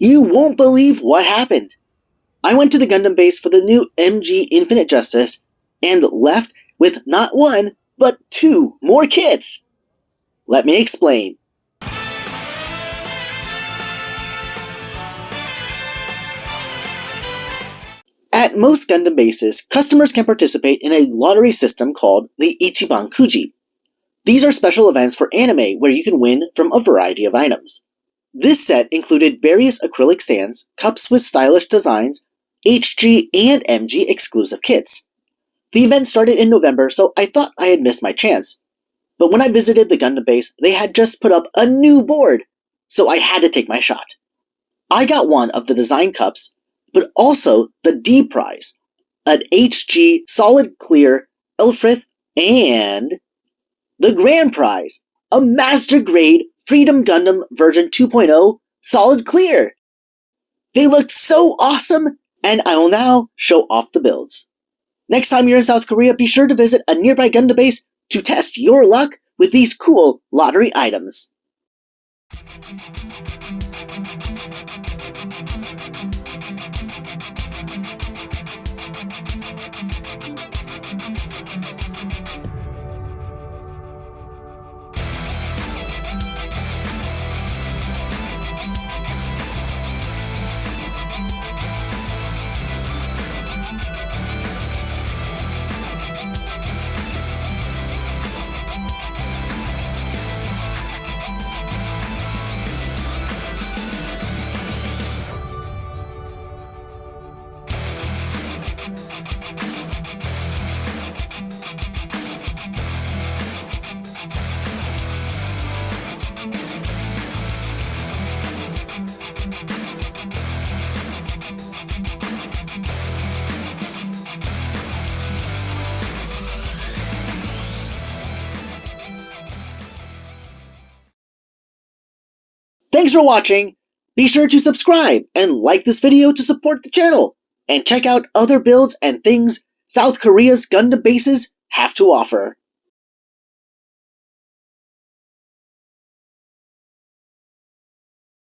You won't believe what happened. I went to the Gundam base for the new MG Infinite Justice and left with not one, but 2 more kits. Let me explain. At most Gundam bases, customers can participate in a lottery system called the Ichiban Kuji. These are special events for anime where you can win from a variety of items. This set included various acrylic stands, cups with stylish designs, HG and MG exclusive kits. The event started in November, so I thought I had missed my chance. But when I visited the Gundam base, they had just put up a new board, so I had to take my shot. I got one of the design cups, but also the D prize, an HG solid clear Lfrith, and the grand prize, a master grade Freedom Gundam version 2.0 solid clear. They looked so awesome, and I will now show off the builds. Next time you're in South Korea, be sure to visit a nearby Gundam base to test your luck with these cool lottery items. Thanks for watching! Be sure to subscribe and like this video to support the channel, and check out other builds and things South Korea's Gundam bases have to offer.